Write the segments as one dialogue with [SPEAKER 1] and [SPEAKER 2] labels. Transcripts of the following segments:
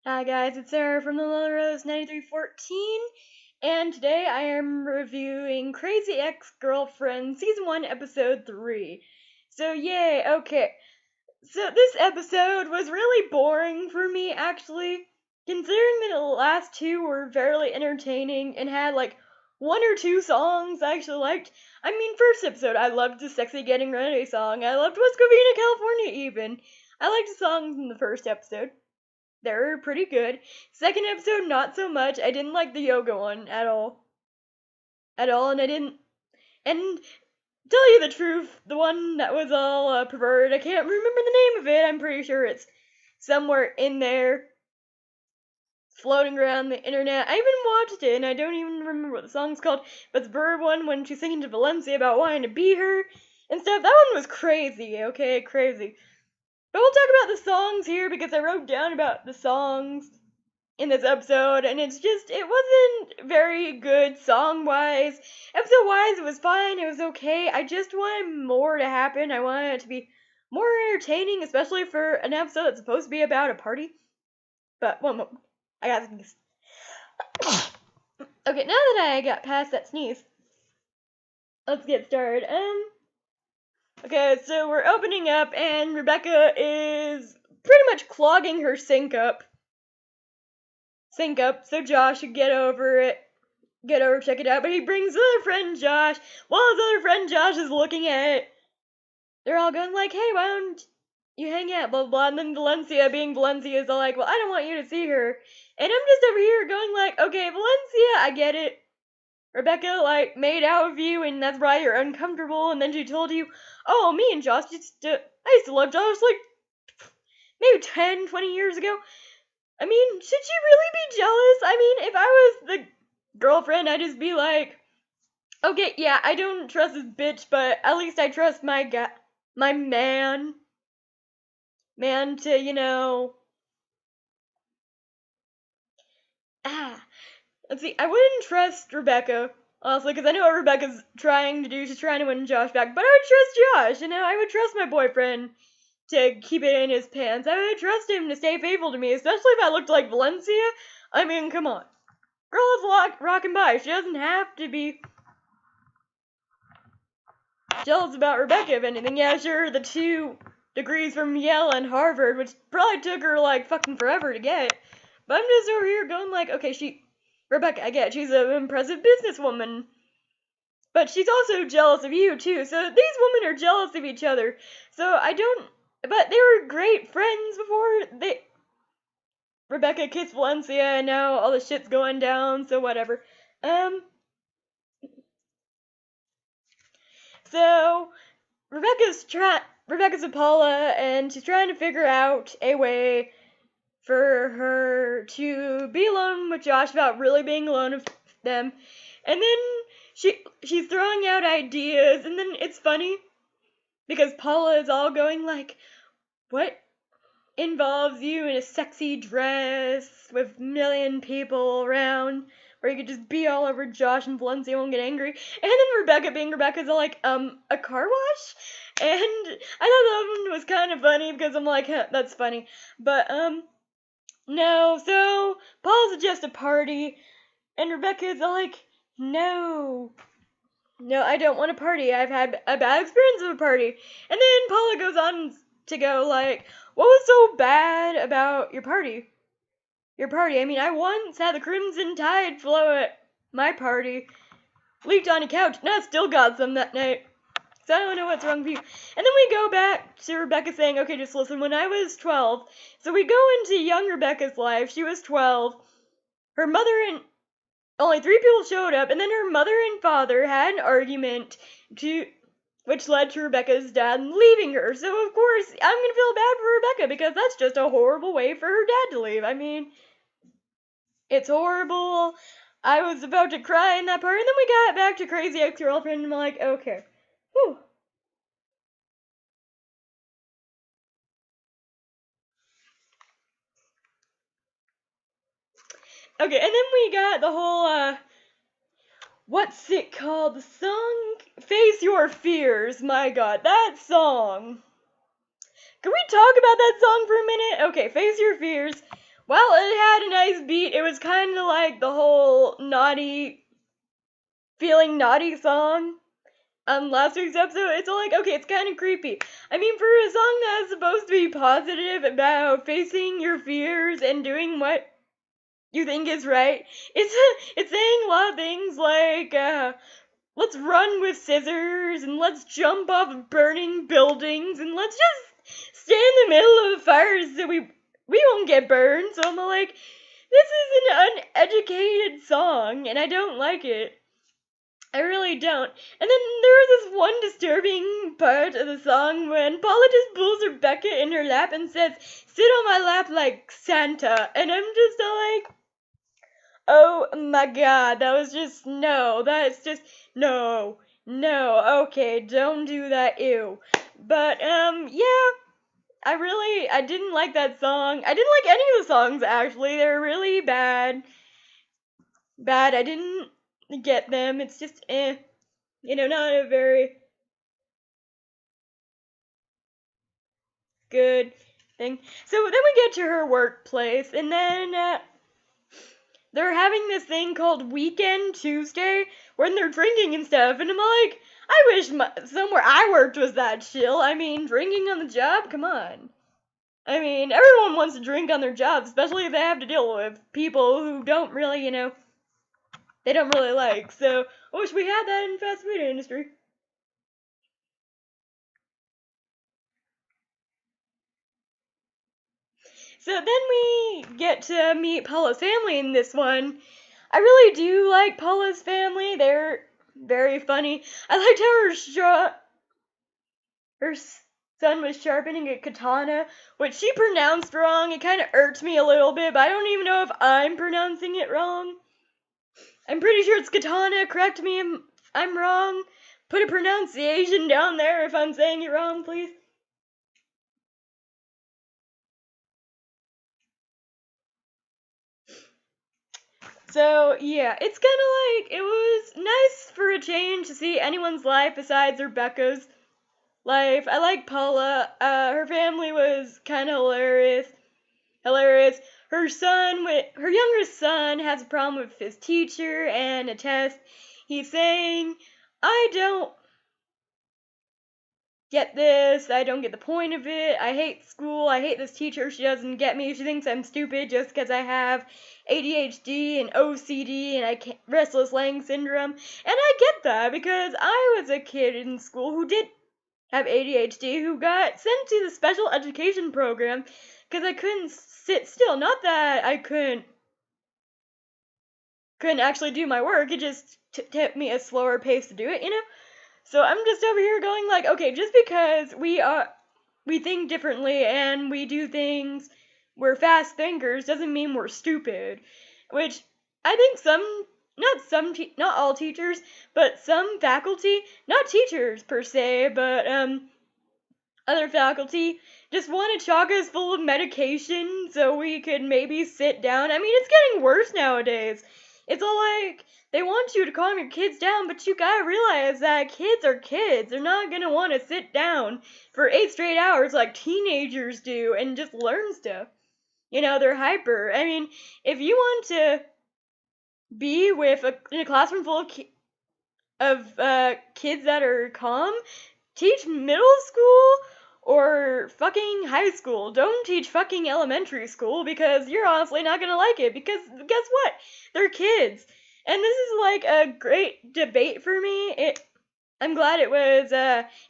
[SPEAKER 1] Hi guys, it's Sarah from the Lone Rose 9314, and today I am reviewing Crazy Ex-Girlfriend Season 1, Episode 3. So yay, okay. So this episode was really boring for me, actually, considering that the last two were fairly entertaining and had like one or two songs I actually liked. I mean, first episode, I loved the Sexy Getting Ready song. I loved West Covina, California, even. I liked the songs in the first episode. They were pretty good. Second episode, not so much. I didn't like the yoga one at all. And I didn't. And tell you the truth, the one that was all perverted, I can't remember the name of it. I'm pretty sure it's somewhere in there, floating around the internet. I even watched it, and I don't even remember what the song's called. But the bird one, when she's singing to Valencia about wanting to be her and stuff, that one was crazy, okay? Crazy. But we'll talk about the songs here because I wrote down about the songs in this episode, and it wasn't very good song-wise. Episode-wise, it was fine, it was okay. I just wanted more to happen. I wanted it to be more entertaining, especially for an episode that's supposed to be about a party. But one moment, I gotta sneeze. Okay, now that I got past that sneeze, let's get started. Okay, so we're opening up, and Rebecca is pretty much clogging her sink up so Josh should get over, check it out. But he brings his other friend Josh. While his other friend Josh is looking at it, they're all going like, hey, why don't you hang out, blah, blah, blah. And then Valencia, being Valencia, is all like, well, I don't want you to see her. And I'm just over here going like, okay, Valencia, I get it. Rebecca, like, made out with you, and that's why you're uncomfortable. And then she told you, oh, me and Josh I used to love Josh, like, maybe 10, 20 years ago. I mean, should she really be jealous? I mean, if I was the girlfriend, I'd just be like, okay, yeah, I don't trust this bitch, but at least I trust my man to, let's see, I wouldn't trust Rebecca, honestly, because I know what Rebecca's trying to do. She's trying to win Josh back, but I would trust Josh, I would trust my boyfriend to keep it in his pants. I would trust him to stay faithful to me, especially if I looked like Valencia. I mean, come on. Girl is rocking by. She doesn't have to be jealous about Rebecca, if anything. Yeah, sure, the 2 degrees from Yale and Harvard, which probably took her, like, fucking forever to get. But I'm just over here going like, okay, Rebecca, I get it. She's an impressive businesswoman. But she's also jealous of you, too. So these women are jealous of each other. But they were great friends before Rebecca kissed Valencia, and now all the shit's going down, so whatever. So Rebecca's with Paula, and she's trying to figure out a way for her to be alone with Josh without really being alone with them. And then she's throwing out ideas, and then it's funny because Paula is all going like, what involves you in a sexy dress with a million people around where you could just be all over Josh and Valencia won't get angry. And then Rebecca, being Rebecca's all like, a car wash? And I thought that one was kind of funny because I'm like, huh, that's funny. But, no, so Paul suggests a party, and Rebecca's all like, no, I don't want a party. I've had a bad experience with a party. And then Paula goes on to go like, what was so bad about your party? I mean, I once had the Crimson Tide flow at my party, leaked on a couch, and I still got some that night. So I don't know what's wrong with you. And then we go back to Rebecca saying, okay, just listen, when I was 12, so we go into young Rebecca's life. She was 12. Her mother and only 3 people showed up, and then her mother and father had an argument which led to Rebecca's dad leaving her. So, of course, I'm gonna feel bad for Rebecca because that's just a horrible way for her dad to leave. I mean, it's horrible. I was about to cry in that part, and then we got back to Crazy Ex-Girlfriend, and I'm like, okay. Whew. Okay, and then we got the whole, what's it called? The song? Face Your Fears. My god, that song. Can we talk about that song for a minute? Okay, Face Your Fears while it had a nice beat, it was kind of like the whole feeling naughty song last week's episode. It's all like, okay, it's kind of creepy. I mean, for a song that's supposed to be positive about facing your fears and doing what you think is right, it's saying a lot of things like, let's run with scissors, and let's jump off of burning buildings, and let's just stay in the middle of the fire so we won't get burned. So I'm like, this is an uneducated song, and I don't like it. I really don't. And then there was this one disturbing part of the song when Paula just pulls Rebecca in her lap and says, "Sit on my lap like Santa." And I'm just like, oh my god, that was just, no, that's just, no, okay, don't do that, ew. But, yeah, I didn't like that song. I didn't like any of the songs, actually. They were really bad. I didn't get them. It's just, not a very good thing. So then we get to her workplace, and then, they're having this thing called Weekend Tuesday when they're drinking and stuff, and I'm like, I wish somewhere I worked was that chill. I mean, drinking on the job? Come on. I mean, everyone wants to drink on their job, especially if they have to deal with people who don't really, they don't really like. So, I wish we had that in the fast food industry. So then we get to meet Paula's family in this one. I really do like Paula's family. They're very funny. I liked how her son was sharpening a katana, which she pronounced wrong. It kind of irked me a little bit, but I don't even know if I'm pronouncing it wrong. I'm pretty sure it's katana. Correct me if I'm wrong. Put a pronunciation down there if I'm saying it wrong, please. So, yeah, it's kind of like, it was nice for a change to see anyone's life besides Rebecca's life. I like Paula. Her family was kind of hilarious. Her youngest son has a problem with his teacher and a test. He's saying, I don't get this. I don't get the point of it. I hate school. I hate this teacher. She doesn't get me. She thinks I'm stupid just because I have ADHD and OCD and restless leg syndrome. And I get that because I was a kid in school who did have ADHD who got sent to the special education program because I couldn't sit still. Not that I couldn't actually do my work. It just took me a slower pace to do it, So I'm just over here going like, okay, just because we think differently and we do things, we're fast thinkers, doesn't mean we're stupid. Which I think not all teachers, but some faculty, not teachers per se, but other faculty just wanted chalk us full of medication so we could maybe sit down. I mean, it's getting worse nowadays. It's all like, they want you to calm your kids down, but you gotta realize that kids are kids. They're not gonna want to sit down for 8 straight hours like teenagers do and just learn stuff. They're hyper. I mean, if you want to be in a classroom full of kids that are calm, teach middle school or fucking high school. Don't teach fucking elementary school because you're honestly not gonna like it because guess what? They're kids. And this is like a great debate for me. I'm glad it was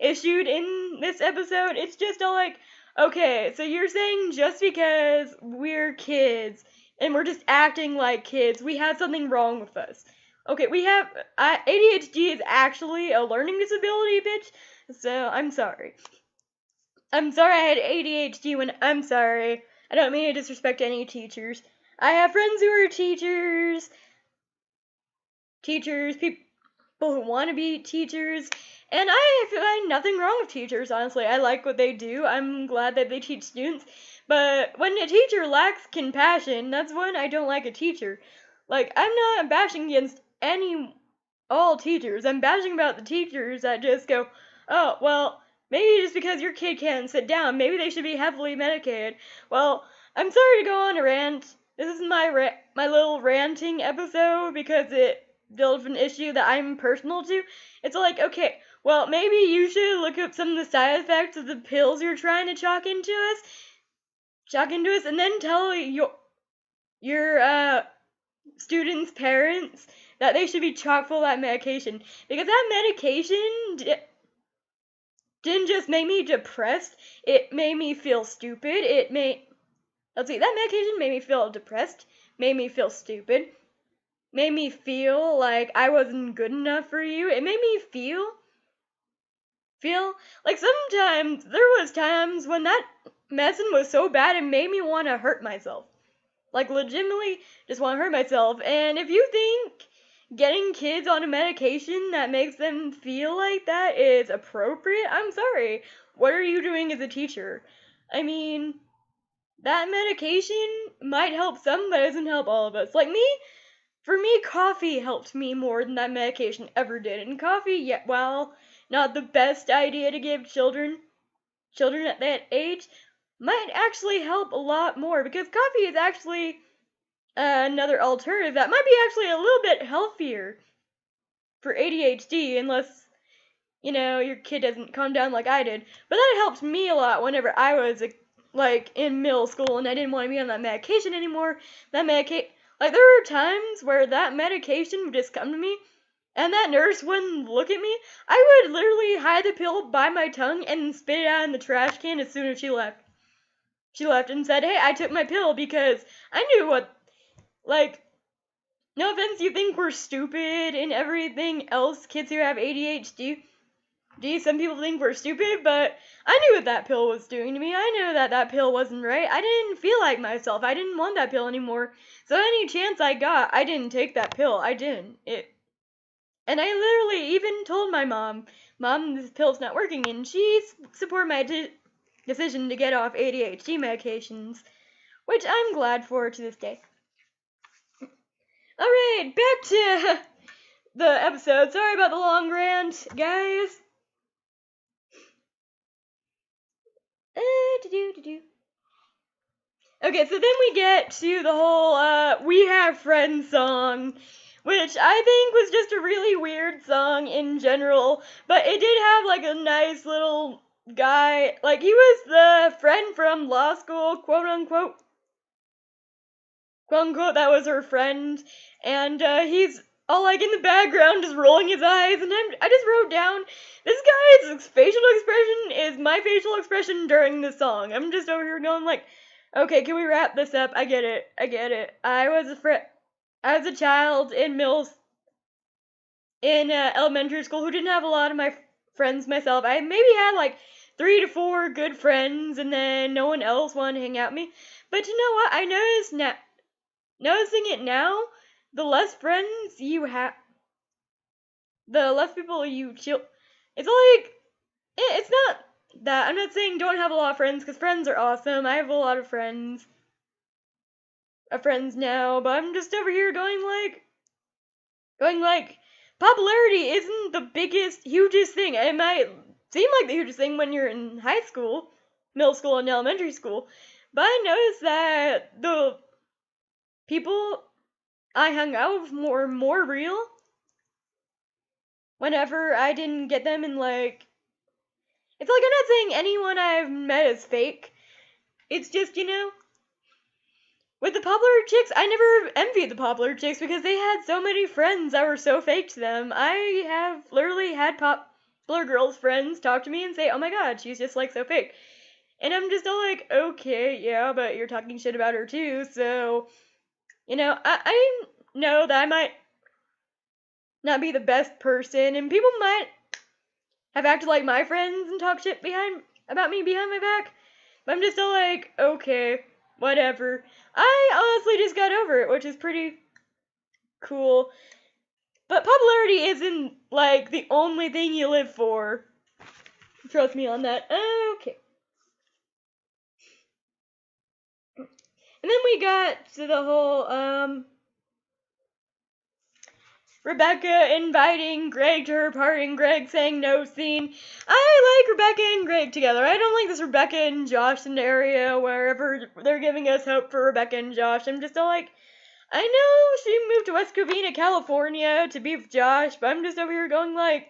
[SPEAKER 1] issued in this episode. It's just all like, okay, so you're saying just because we're kids and we're just acting like kids, we have something wrong with us. Okay, we have ADHD is actually a learning disability, bitch. So I'm sorry. I'm sorry I had ADHD I'm sorry. I don't mean to disrespect any teachers. I have friends who are teachers, people who want to be teachers, and I find nothing wrong with teachers, honestly. I like what they do. I'm glad that they teach students. But when a teacher lacks compassion, that's when I don't like a teacher. Like, I'm not bashing against all teachers. I'm bashing about the teachers that just go, oh, well, maybe just because your kid can't sit down, maybe they should be heavily medicated. Well, I'm sorry to go on a rant. This is my little ranting episode because it deals with an issue that I'm personal to. It's like, okay, well, maybe you should look up some of the side effects of the pills you're trying to chalk into us, and then tell your students' parents that they should be chock full of that medication, because that medication didn't just make me depressed, it made me feel stupid. That medication made me feel depressed, made me feel stupid, made me feel like I wasn't good enough for you. It made me feel like sometimes there was times when that medicine was so bad it made me want to hurt myself. Like, legitimately just want to hurt myself. And if you think getting kids on a medication that makes them feel like that is appropriate, I'm sorry. What are you doing as a teacher? I mean, that medication might help some, but it doesn't help all of us. Like for me, coffee helped me more than that medication ever did. And coffee, yeah, well, not the best idea to give children at that age, might actually help a lot more, because coffee is actually another alternative that might be actually a little bit healthier for ADHD, unless, your kid doesn't calm down like I did. But that helped me a lot whenever I was, in middle school and I didn't want to be on that medication anymore. There were times where that medication would just come to me, and that nurse wouldn't look at me. I would literally hide the pill by my tongue and spit it out in the trash can as soon as she left. She left and said, "Hey, I took my pill," because I knew no offense, you think we're stupid and everything else, kids who have ADHD. Some people think we're stupid, but I knew what that pill was doing to me. I knew that pill wasn't right. I didn't feel like myself. I didn't want that pill anymore. So any chance I got, I didn't take that pill. I didn't. And I literally even told my mom, this pill's not working, and she supported my decision to get off ADHD medications, which I'm glad for to this day. Alright, back to the episode. Sorry about the long rant, guys. Okay, so then we get to the whole We Have Friends song, which I think was just a really weird song in general, but it did have a nice little guy, he was the friend from law school, quote unquote, that was her friend, and he's all in the background just rolling his eyes, and I just wrote down, this guy's facial expression is my facial expression during the song. I'm just over here going okay, can we wrap this up? I get it. I was a child in elementary school who didn't have a lot of my friends myself. I maybe had 3 to 4 good friends, and then no one else wanted to hang out with me. But you know what? I noticing it now, the less friends you have, the less people you chill. It's it's not that. I'm not saying don't have a lot of friends, because friends are awesome. I have a lot of friends now, but I'm just over here going popularity isn't the hugest thing. It might seem like the hugest thing when you're in high school, middle school, and elementary school, but I noticed that the people I hung out with were more real whenever I didn't get them in it's I'm not saying anyone I've met is fake. It's just, with the popular chicks, I never envied the popular chicks because they had so many friends that were so fake to them. I have literally had popular girls' friends talk to me and say, "Oh my god, she's just so fake." And I'm just all okay, yeah, but you're talking shit about her too, so, I know that I might not be the best person, and people might have acted like my friends and talk shit about me behind my back, but I'm just all okay, whatever. I honestly just got over it, which is pretty cool. But popularity isn't the only thing you live for. Trust me on that. Okay. And then we got to the whole Rebecca inviting Greg to her party and Greg saying no scene. I like Rebecca and Greg together. I don't like this Rebecca and Josh scenario wherever they're giving us hope for Rebecca and Josh. I'm just all like, I know she moved to West Covina, California to be with Josh, but I'm just over here going like,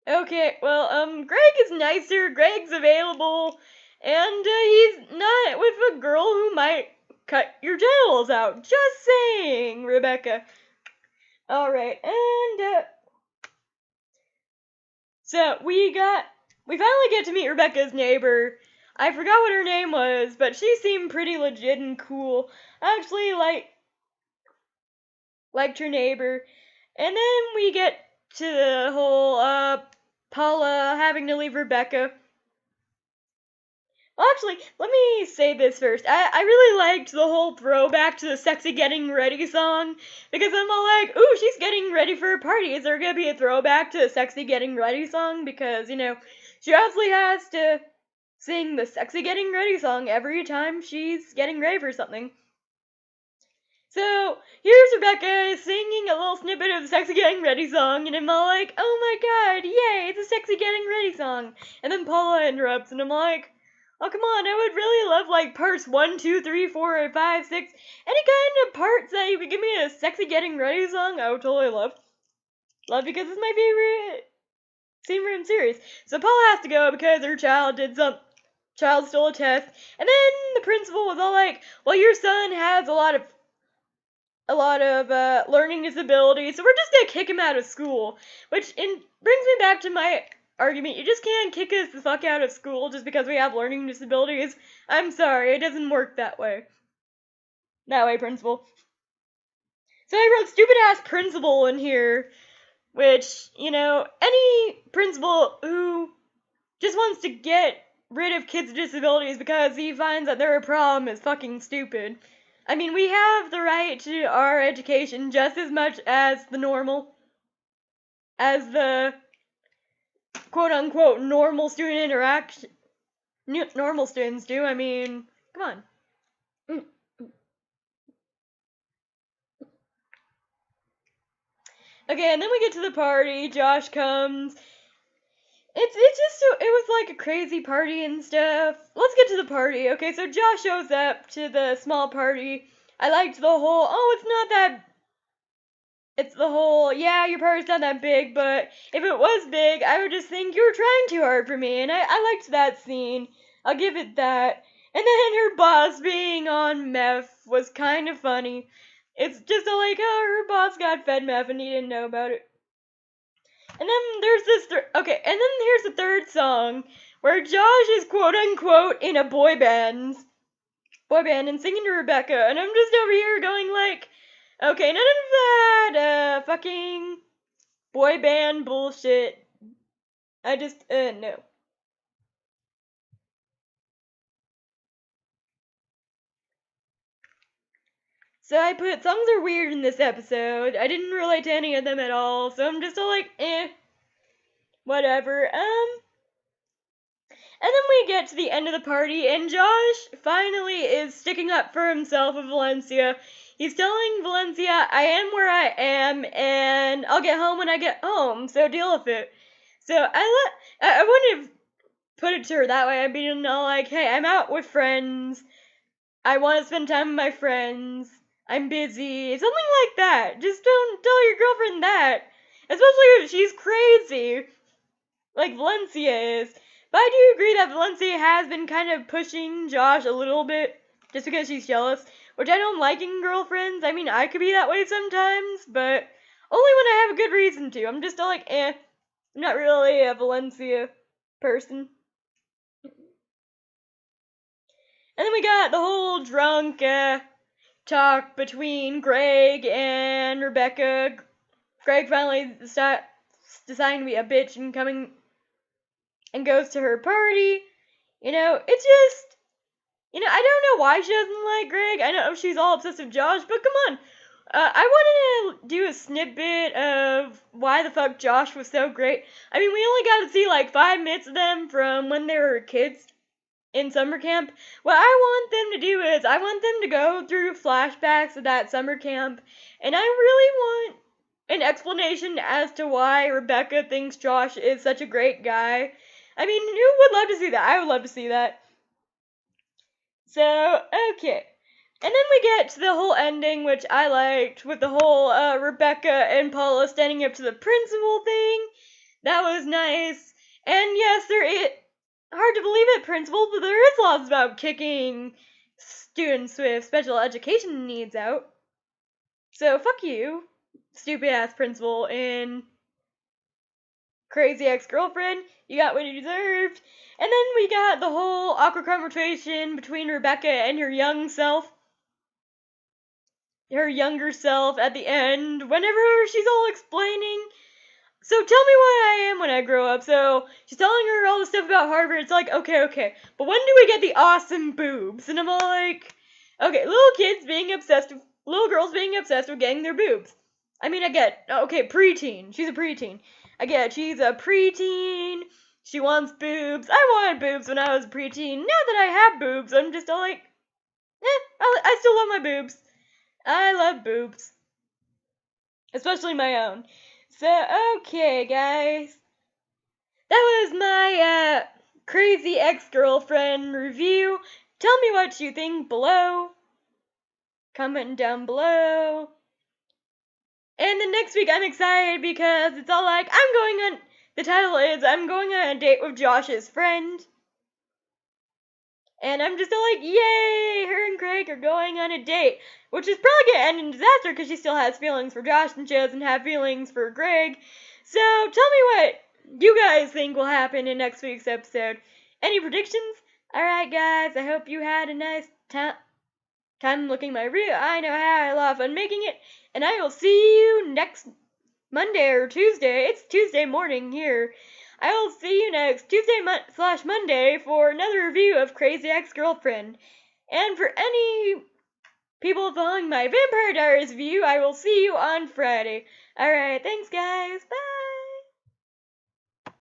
[SPEAKER 1] okay, well, Greg is nicer, Greg's available, and he's not with a girl who might cut your genitals out. Just saying, Rebecca. Alright, and, so we finally get to meet Rebecca's neighbor. I forgot what her name was, but she seemed pretty legit and cool. I actually liked her neighbor. And then we get to the whole, Paula having to leave Rebecca. Well, actually, let me say this first. I really liked the whole throwback to the Sexy Getting Ready song, because I'm all like, ooh, she's getting ready for a party. Is there gonna be a throwback to the Sexy Getting Ready song? Because, she obviously has to sing the Sexy Getting Ready song every time she's getting ready for something. So, here's Rebecca singing a little snippet of the Sexy Getting Ready song, and I'm all like, oh my god, yay, it's a Sexy Getting Ready song. And then Paula interrupts, and I'm like, oh, come on, I would really love, parts 1, 2, 3, 4, 5, 6, any kind of parts that you could give me a Sexy Getting Ready song, I would totally love. Love, because it's my favorite scene from the series. So Paula has to go because her child stole a test, and then the principal was all like, well, your son has a lot of learning disabilities, so we're just gonna kick him out of school, which brings me back to my argument. You just can't kick us the fuck out of school just because we have learning disabilities. I'm sorry, it doesn't work that way. Principal. So I wrote stupid ass principal in here, which, any principal who just wants to get rid of kids with disabilities because he finds that they're a problem is fucking stupid. I mean, we have the right to our education just as much as the quote-unquote normal student interaction, normal students do. I mean, come on. Okay, and then we get to the party. Josh comes. It was like a crazy party and stuff. Let's get to the party. Okay, so Josh shows up to the small party. I liked the whole, yeah, your party's not that big, but if it was big, I would just think you were trying too hard for me, and I liked that scene. I'll give it that. And then her boss being on meth was kind of funny. It's just her boss got fed meth and he didn't know about it. And then there's and then here's the third song, where Josh is quote-unquote in a boy band and singing to Rebecca, and I'm just over here going like, okay, none of that, fucking boy band bullshit. I just, no. So I put, songs are weird in this episode. I didn't relate to any of them at all, so I'm just all like, whatever. And then we get to the end of the party, and Josh finally is sticking up for himself with Valencia. He's telling Valencia, I am where I am, and I'll get home when I get home, so deal with it. So I wouldn't have put it to her that way. I'd be all like, hey, I'm out with friends. I want to spend time with my friends. I'm busy. Something like that. Just don't tell your girlfriend that. Especially if she's crazy, like Valencia is. But I do agree that Valencia has been kind of pushing Josh a little bit, just because she's jealous, which I don't like in girlfriends. I mean, I could be that way sometimes, but only when I have a good reason to. I'm just like, I'm not really a Valencia person. And then we got the whole drunk talk between Greg and Rebecca. Greg finally deciding to be a bitch and coming and goes to her party. It's just, I don't know why she doesn't like Greg. I know she's all obsessed with Josh, but come on. I wanted to do a snippet of why the fuck Josh was so great. I mean, we only got to see 5 minutes of them from when they were kids. in summer camp. What I want them to do is I want them to go through flashbacks of that summer camp, and I really want an explanation as to why Rebecca thinks Josh is such a great guy. I mean, who would love to see that? I would love to see that. So, okay. And then we get to the whole ending, which I liked, with the whole Rebecca and Paula standing up to the principal thing. That was nice. And yes, there is, hard to believe it, principal, but there is laws about kicking students with special education needs out. So fuck you, stupid ass principal in Crazy Ex-Girlfriend. You got what you deserved. And then we got the whole awkward conversation between Rebecca and her younger self at the end, whenever she's all explaining. So tell me what I am when I grow up. So she's telling her all the stuff about Harvard. It's like, okay, but when do we get the awesome boobs? And I'm all like, okay, little girls being obsessed with getting their boobs. I mean, I get, okay, preteen. She's a preteen. I get, she's a preteen. She wants boobs. I wanted boobs when I was a preteen. Now that I have boobs, I'm just all like, I still love my boobs. I love boobs. Especially my own. So, okay, guys. That was my Crazy Ex-Girlfriend review. Tell me what you think below. Comment down below. And then next week I'm excited because it's all like, the title is, I'm going on a date with Josh's friend. And I'm just all like, yay, her and Craig are going on a date. Which is probably going to end in disaster because she still has feelings for Josh and she doesn't have feelings for Greg. So tell me what you guys think will happen in next week's episode. Any predictions? Alright guys, I hope you had a nice time looking my review. I know how I love fun making it. And I will see you next Monday or Tuesday. It's Tuesday morning here. I will see you next Tuesday/Monday for another review of Crazy Ex-Girlfriend. And for any people following my Vampire Diaries review, I will see you on Friday. Alright, thanks guys. Bye!